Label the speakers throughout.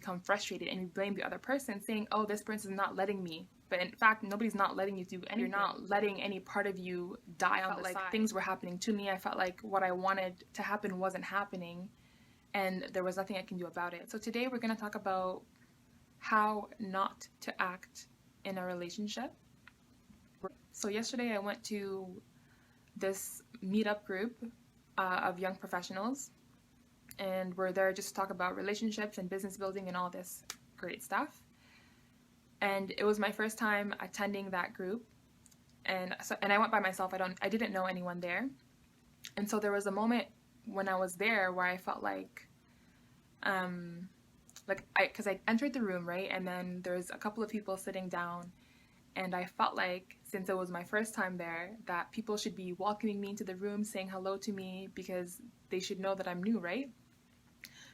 Speaker 1: become frustrated and you blame the other person, saying, oh, this person is not letting me. But in fact, nobody's not letting you do anything. You're not letting any part of you die on the side. Things were happening to me. I felt like what I wanted to happen wasn't happening, and there was nothing I can do about it. So today we're going to talk about how not to act in a relationship. So yesterday I went to this meetup group of young professionals, and we're there just to talk about relationships and business building and all this great stuff. And it was my first time attending that group, and I went by myself. I didn't know anyone there, and so there was a moment when I was there where I felt like because I entered the room, right, and then there's a couple of people sitting down, and I felt like, since it was my first time there, that people should be welcoming me into the room, saying hello to me, because they should know that I'm new, right?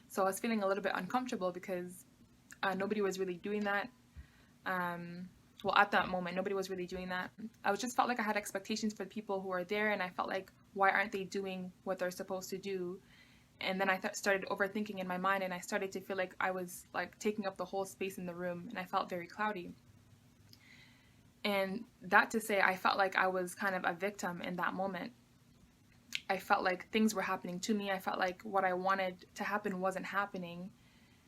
Speaker 1: So I was feeling a little bit uncomfortable because nobody was really doing that. Well, at that moment, nobody was really doing that. I just felt like I had expectations for the people who are there, and I felt like, why aren't they doing what they're supposed to do? And then I started overthinking in my mind, and I started to feel like I was like taking up the whole space in the room, and I felt very cloudy. And that to say, I felt like I was kind of a victim in that moment. I felt like things were happening to me. I felt like what I wanted to happen wasn't happening,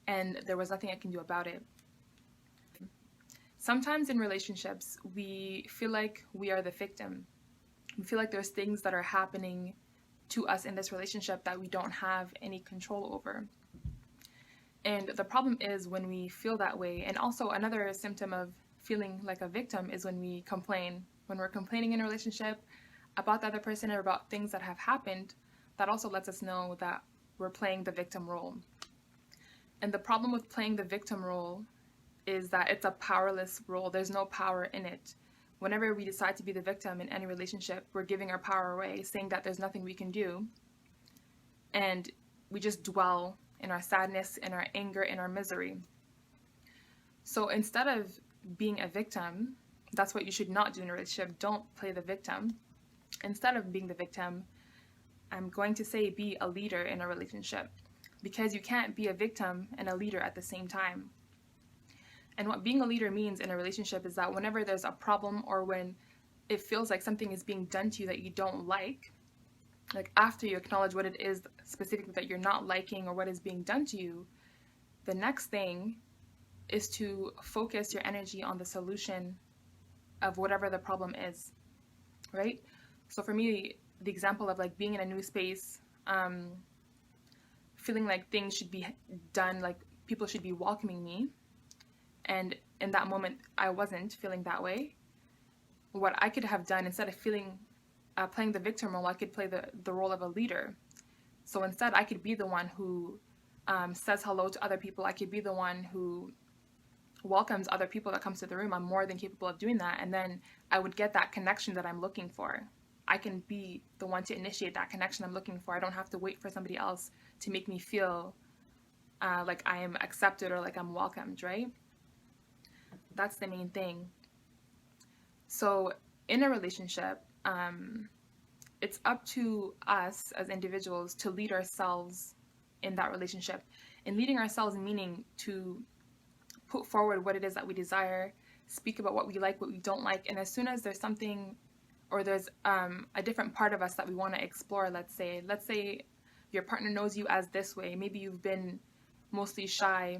Speaker 1: and there was nothing I can do about it. Sometimes in relationships, we feel like we are the victim. We feel like there's things that are happening to us in this relationship that we don't have any control over. And the problem is when we feel that way, and also another symptom of feeling like a victim is when we complain. When we're complaining in a relationship about the other person or about things that have happened, that also lets us know that we're playing the victim role. And the problem with playing the victim role is that it's a powerless role. There's no power in it. Whenever we decide to be the victim in any relationship, we're giving our power away, saying that there's nothing we can do. And we just dwell in our sadness, in our anger, in our misery. So instead of being a victim, that's what you should not do in a relationship. Don't play the victim. Instead of being the victim, I'm going to say be a leader in a relationship, because you can't be a victim and a leader at the same time. And what being a leader means in a relationship is that whenever there's a problem or when it feels like something is being done to you that you don't like after you acknowledge what it is specifically that you're not liking or what is being done to you, the next thing is to focus your energy on the solution of whatever the problem is, right? So for me, the example of being in a new space, feeling like things should be done, like people should be welcoming me, and in that moment I wasn't feeling that way. What I could have done, instead of playing the victim role, I could play the role of a leader. So instead I could be the one who says hello to other people. I could be the one who welcomes other people that comes to the room. I'm more than capable of doing that, and then I would get that connection that I'm looking for. I can be the one to initiate that connection I'm looking for. I don't have to wait for somebody else to make me feel like I am accepted or like I'm welcomed, right? That's the main thing. So in a relationship, it's up to us as individuals to lead ourselves in that relationship. And leading ourselves meaning to put forward what it is that we desire, speak about what we like, what we don't like, and as soon as there's something or there's a different part of us that we want to explore, let's say your partner knows you as this way, maybe you've been mostly shy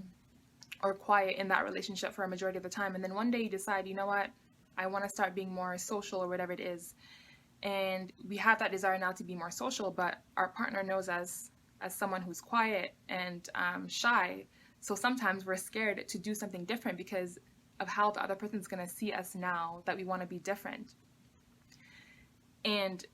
Speaker 1: or quiet in that relationship for a majority of the time, and then one day you decide, you know what, I want to start being more social or whatever it is, and we have that desire now to be more social, but our partner knows us as someone who's quiet and shy. So sometimes we're scared to do something different because of how the other person's going to see us now that we want to be different. And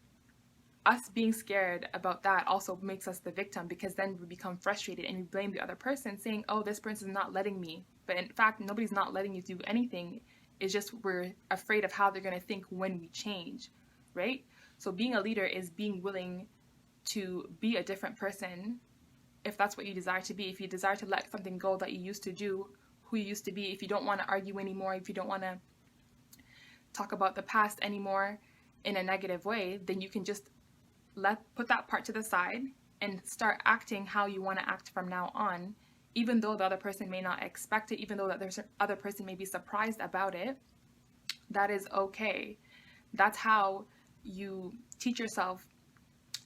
Speaker 1: us being scared about that also makes us the victim, because then we become frustrated and we blame the other person, saying, oh, this person's not letting me. But in fact, nobody's not letting you do anything. It's just we're afraid of how they're going to think when we change, right? So being a leader is being willing to be a different person if that's what you desire to be. If you desire to let something go that you used to do, who you used to be, if you don't want to argue anymore, if you don't want to talk about the past anymore in a negative way, then you can just put that part to the side and start acting how you want to act from now on even though the other person may not expect it, even though that there's other person may be surprised about it. That is okay. That's how you teach yourself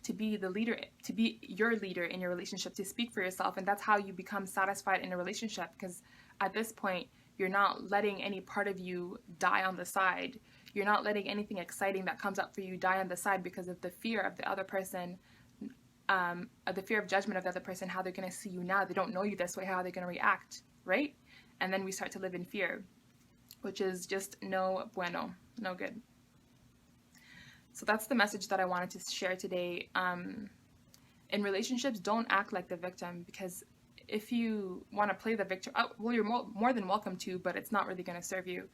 Speaker 1: to be the leader, to be your leader in your relationship, to speak for yourself. And that's how you become satisfied in a relationship, because at this point, you're not letting any part of you die on the side. You're not letting anything exciting that comes up for you die on the side because of the fear of the other person, the fear of judgment of the other person, how they're going to see you now. They don't know you this way, how they're going to react, right? And then we start to live in fear, which is just no bueno, no good. So that's the message that I wanted to share today. In relationships, don't act like the victim, because if you want to play the victim, well, you're more than welcome to, but it's not really going to serve you.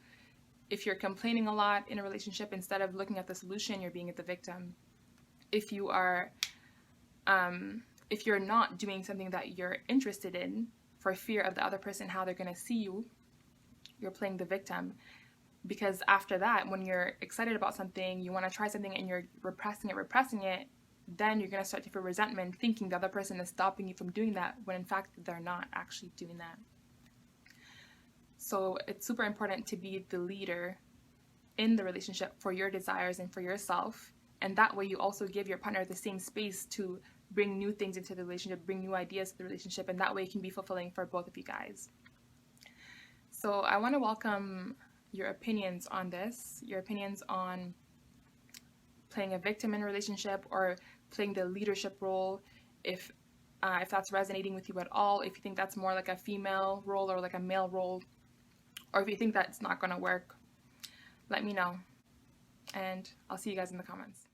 Speaker 1: If you're complaining a lot in a relationship, instead of looking at the solution, you're being the victim. If you're not doing something that you're interested in for fear of the other person, how they're going to see you, you're playing the victim. Because after that, when you're excited about something, you want to try something and you're repressing it, then you're going to start to feel resentment, thinking the other person is stopping you from doing that, when in fact they're not actually doing that. So it's super important to be the leader in the relationship for your desires and for yourself. And that way you also give your partner the same space to bring new things into the relationship, bring new ideas to the relationship, and that way it can be fulfilling for both of you guys. So I want to welcome your opinions on this, your opinions on playing a victim in a relationship or playing the leadership role, if that's resonating with you at all, if you think that's more like a female role or like a male role, or if you think that's not going to work, let me know. And I'll see you guys in the comments.